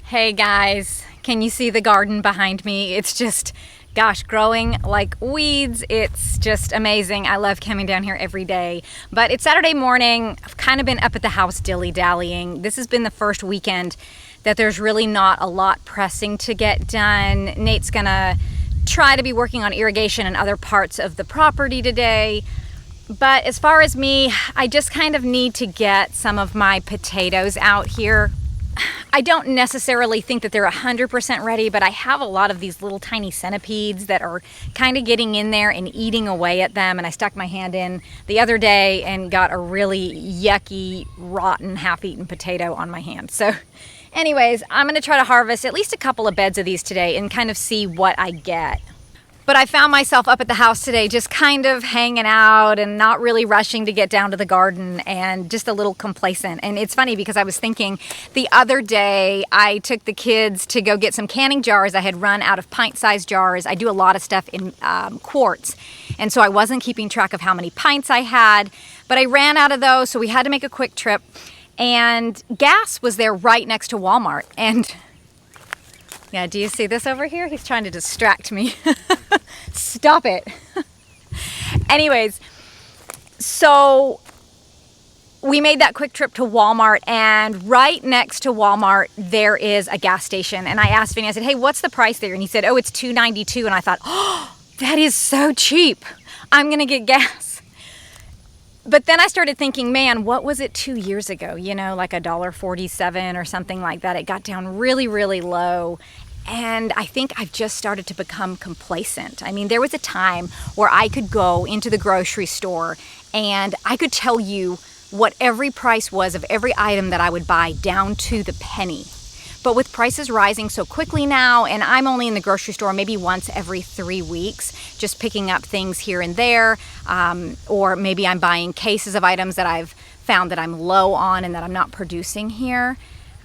Hey guys, can you see the garden behind me? It's just, gosh, growing like weeds. It's just amazing. I love coming down here every day. But it's Saturday morning. I've kind of been up at the house dilly-dallying. This has been the first weekend that there's really not a lot pressing to get done. Nate's gonna try to be working on irrigation and other parts of the property today. But as far as me, I just kind of need to get some of my potatoes out here. I don't necessarily think that they're 100% ready, but I have a lot of these little tiny centipedes that are kind of getting in there and eating away at them. And I stuck my hand in the other day and got a really yucky, rotten, half-eaten potato on my hand. So anyways, I'm going to try to harvest at least a couple of beds of these today and kind of see what I get. But I found myself up at the house today just kind of hanging out and not really rushing to get down to the garden and just a little complacent. And it's funny because I was thinking the other day I took the kids to go get some canning jars. I had run out of pint-sized jars. I do a lot of stuff in quarts. And so I wasn't keeping track of how many pints I had. But I ran out of those, so we had to make a quick trip. And gas was there right next to Walmart. And yeah, do you see this over here? He's trying to distract me. Stop it. Anyways, so we made that quick trip to Walmart, and right next to Walmart there is a gas station. And I asked Vinny, I said, hey, what's the price there? And he said, oh, it's $2.92. And I thought, oh, that is so cheap. I'm gonna get gas. But then I started thinking, man, what was it 2 years ago? You know, like $1.47 or something like that. It got down really, really low. And I think I've just started to become complacent. I mean, there was a time where I could go into the grocery store and I could tell you what every price was of every item that I would buy down to the penny. But with prices rising so quickly now, and I'm only in the grocery store maybe once every 3 weeks, just picking up things here and there, or maybe I'm buying cases of items that I've found that I'm low on and that I'm not producing here.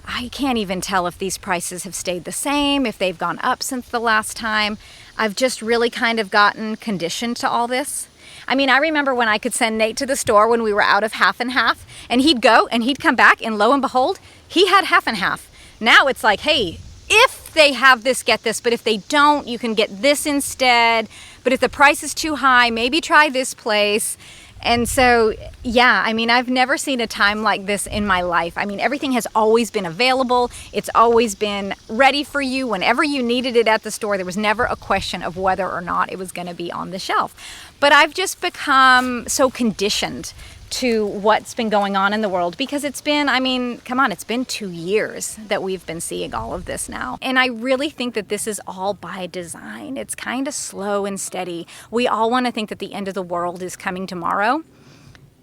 I can't even tell if these prices have stayed the same, if they've gone up since the last time. I've just really kind of gotten conditioned to all this. I mean, I remember when I could send Nate to the store when we were out of half and half, and he'd go and he'd come back, and lo and behold, he had half and half. Now it's like, hey, if they have this, get this, but if they don't, you can get this instead. But if the price is too high, maybe try this place. And so, yeah, I mean, I've never seen a time like this in my life. I mean, everything has always been available. It's always been ready for you whenever you needed it at the store. There was never a question of whether or not it was going to be on the shelf. But I've just become so conditioned to what's been going on in the world because it's been, I mean, come on, it's been 2 years that we've been seeing all of this now. And I really think that this is all by design. It's kind of slow and steady. We all want to think that the end of the world is coming tomorrow.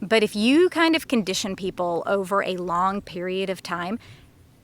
But if you kind of condition people over a long period of time,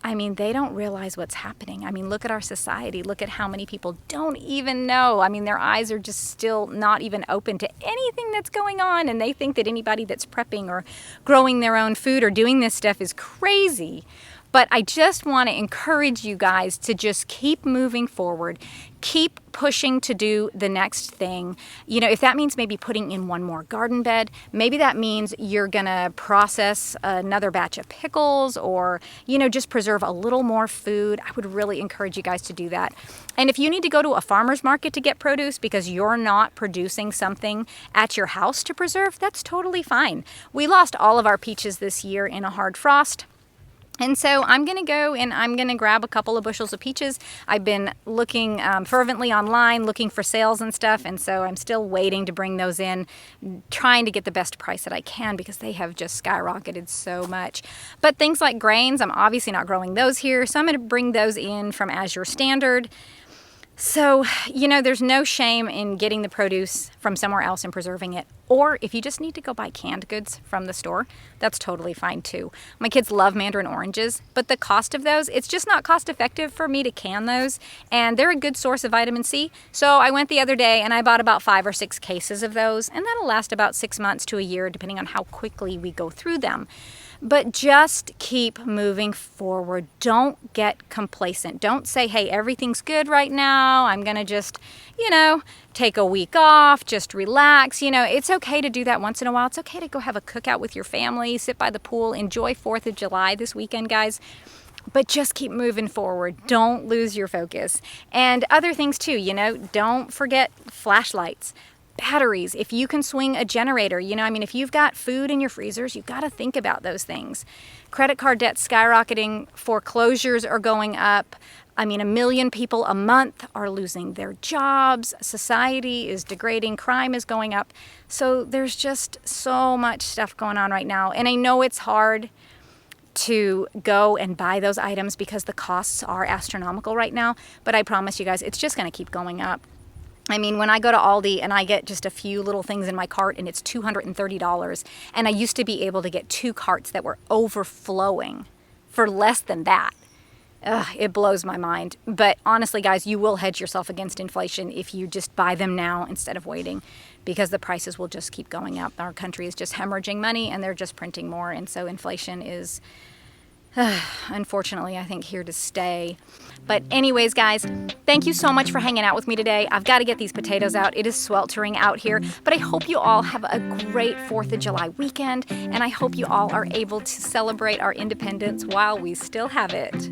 I mean, they don't realize what's happening. I mean, look at our society. Look at how many people don't even know. I mean, their eyes are just still not even open to anything that's going on. And they think that anybody that's prepping or growing their own food or doing this stuff is crazy. But I just want to encourage you guys to just keep moving forward. Keep pushing to do the next thing. You know, if that means maybe putting in one more garden bed, maybe that means you're going to process another batch of pickles or, you know, just preserve a little more food. I would really encourage you guys to do that. And if you need to go to a farmer's market to get produce because you're not producing something at your house to preserve, that's totally fine. We lost all of our peaches this year in a hard frost. And so I'm going to go and I'm going to grab a couple of bushels of peaches. I've been looking fervently online, looking for sales and stuff. And so I'm still waiting to bring those in, trying to get the best price that I can because they have just skyrocketed so much. But things like grains, I'm obviously not growing those here. So I'm going to bring those in from Azure Standard. So, you know, there's no shame in getting the produce from somewhere else and preserving it. Or if you just need to go buy canned goods from the store, that's totally fine too. My kids love mandarin oranges, but the cost of those, it's just not cost effective for me to can those. And they're a good source of vitamin C. So I went the other day and I bought about 5 or 6 cases of those. And that'll last about 6 months to a year, depending on how quickly we go through them. But just keep moving forward. Don't get complacent. Don't say, hey, everything's good right now. I'm going to just, you know, take a week off, just relax. You know, it's okay to do that once in a while. It's okay to go have a cookout with your family, sit by the pool, enjoy 4th of July this weekend, guys. But just keep moving forward. Don't lose your focus. And other things too, don't forget flashlights, batteries. If you can swing a generator, if you've got food in your freezers, you've got to think about those things. Credit card debt skyrocketing, foreclosures are going up. 1 million people a month are losing their jobs. Society is degrading. Crime is going up. So there's just so much stuff going on right now. And I know it's hard to go and buy those items because the costs are astronomical right now. But I promise you guys, it's just going to keep going up. When I go to Aldi and I get just a few little things in my cart and it's $230, and I used to be able to get 2 carts that were overflowing for less than that. It blows my mind. But honestly, guys, you will hedge yourself against inflation if you just buy them now instead of waiting, because the prices will just keep going up. Our country is just hemorrhaging money and they're just printing more. And so inflation is, unfortunately, I think here to stay. But anyways, guys, thank you so much for hanging out with me today. I've got to get these potatoes out. It is sweltering out here. But I hope you all have a great 4th of July weekend. And I hope you all are able to celebrate our independence while we still have it.